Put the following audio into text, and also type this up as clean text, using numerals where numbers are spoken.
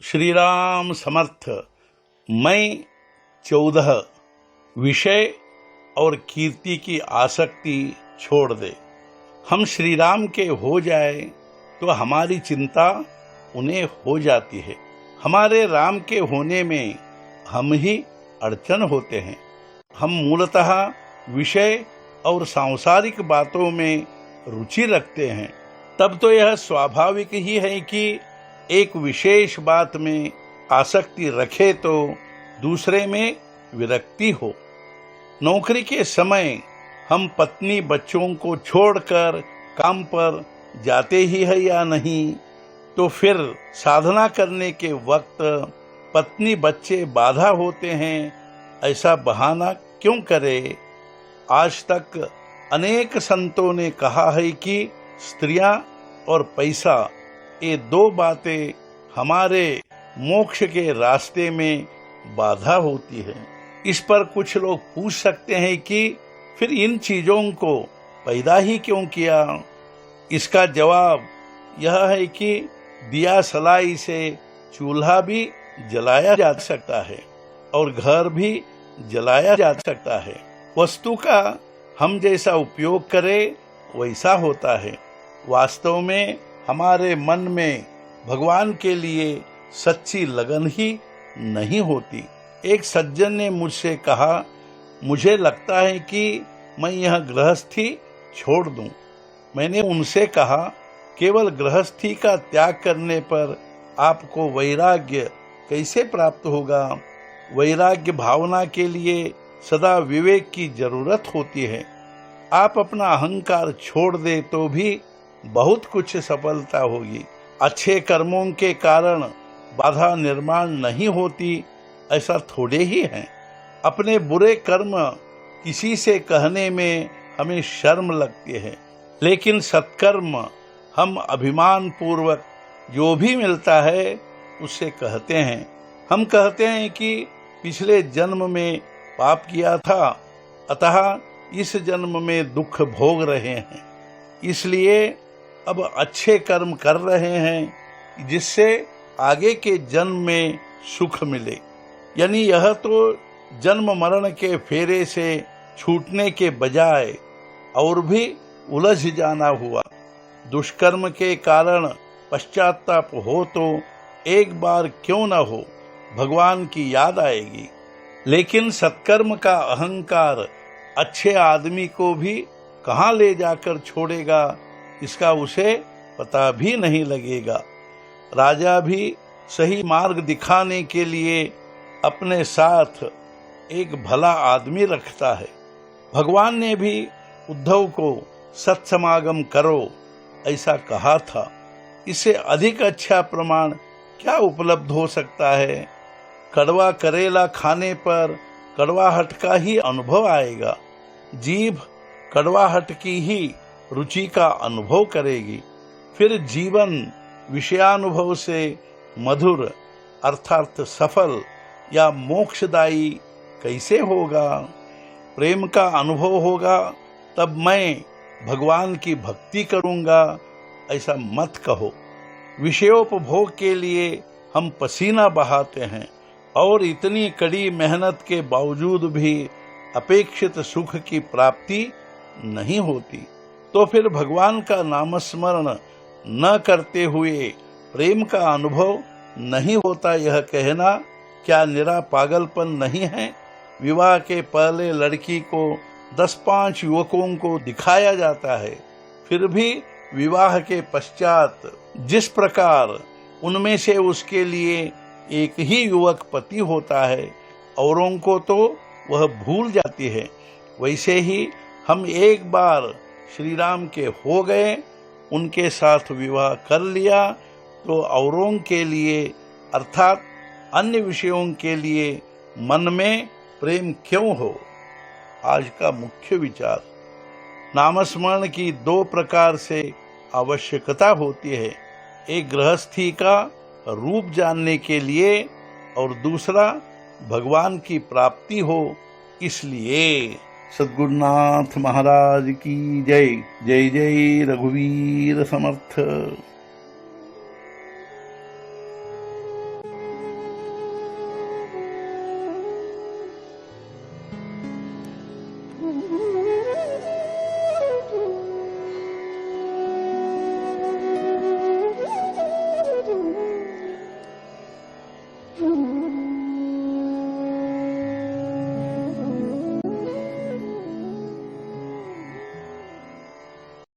श्री राम समर्थ। मैं 14 विषय और कीर्ति की आसक्ति छोड़ दे। हम श्री राम के हो जाए तो हमारी चिंता उन्हें हो जाती है। हमारे राम के होने में हम ही अड़चन होते हैं। हम मूलतः विषय और सांसारिक बातों में रुचि रखते हैं। तब तो यह स्वाभाविक ही है कि एक विशेष बात में आसक्ति रखे तो दूसरे में विरक्ति हो। नौकरी के समय हम पत्नी बच्चों को छोड़कर काम पर जाते ही है या नहीं, तो फिर साधना करने के वक्त पत्नी बच्चे बाधा होते हैं, ऐसा बहाना क्यों करे। आज तक अनेक संतों ने कहा है कि स्त्रियां और पैसा, ये दो बातें हमारे मोक्ष के रास्ते में बाधा होती है। इस पर कुछ लोग पूछ सकते हैं कि फिर इन चीजों को पैदा ही क्यों किया। इसका जवाब यह है कि दिया सलाई से चूल्हा भी जलाया जा सकता है और घर भी जलाया जा सकता है। वस्तु का हम जैसा उपयोग करें वैसा होता है। वास्तव में हमारे मन में भगवान के लिए सच्ची लगन ही नहीं होती। एक सज्जन ने मुझसे कहा, मुझे लगता है कि मैं यह गृहस्थी छोड़ दूं। मैंने उनसे कहा, केवल गृहस्थी का त्याग करने पर आपको वैराग्य कैसे प्राप्त होगा। वैराग्य भावना के लिए सदा विवेक की जरूरत होती है। आप अपना अहंकार छोड़ दे तो भी बहुत कुछ सफलता होगी। अच्छे कर्मों के कारण बाधा निर्माण नहीं होती, ऐसा थोड़े ही है। अपने बुरे कर्म किसी से कहने में हमें शर्म लगती है, लेकिन सत्कर्म हम अभिमान पूर्वक जो भी मिलता है उससे कहते हैं। हम कहते हैं कि पिछले जन्म में पाप किया था, अतः इस जन्म में दुख भोग रहे हैं, इसलिए अब अच्छे कर्म कर रहे हैं जिससे आगे के जन्म में सुख मिले। यानी यह तो जन्म मरण के फेरे से छूटने के बजाय और भी उलझ जाना हुआ। दुष्कर्म के कारण पश्चाताप हो तो एक बार क्यों न हो, भगवान की याद आएगी। लेकिन सत्कर्म का अहंकार अच्छे आदमी को भी कहाँ ले जाकर छोड़ेगा, इसका उसे पता भी नहीं लगेगा। राजा भी सही मार्ग दिखाने के लिए अपने साथ एक भला आदमी रखता है। भगवान ने भी उद्धव को सत्समागम करो ऐसा कहा था। इससे अधिक अच्छा प्रमाण क्या उपलब्ध हो सकता है। कड़वा करेला खाने पर कड़वाहट का ही अनुभव आएगा। जीभ कड़वाहट की ही रुचि का अनुभव करेगी। फिर जीवन विषयानुभव से मधुर अर्थात सफल या मोक्षदायी कैसे होगा। प्रेम का अनुभव होगा तब मैं भगवान की भक्ति करूंगा, ऐसा मत कहो। विषयोपभोग के लिए हम पसीना बहाते हैं और इतनी कड़ी मेहनत के बावजूद भी अपेक्षित सुख की प्राप्ति नहीं होती। तो फिर भगवान का नामस्मरण न करते हुए प्रेम का अनुभव नहीं होता, यह कहना क्या निरा पागलपन नहीं है। विवाह के पहले लड़की को 10-5 युवकों को दिखाया जाता है, फिर भी विवाह के पश्चात जिस प्रकार उनमें से उसके लिए एक ही युवक पति होता है, औरों को तो वह भूल जाती है, वैसे ही हम एक बार श्री राम के हो गए, उनके साथ विवाह कर लिया, तो औरों के लिए अर्थात अन्य विषयों के लिए मन में प्रेम क्यों हो। आज का मुख्य विचार, नामस्मरण की 2 प्रकार से आवश्यकता होती है। एक गृहस्थी का रूप जानने के लिए और दूसरा भगवान की प्राप्ति हो इसलिए। सद्गुरुनाथ महाराज की जय। जय जय रघुवीर समर्थ।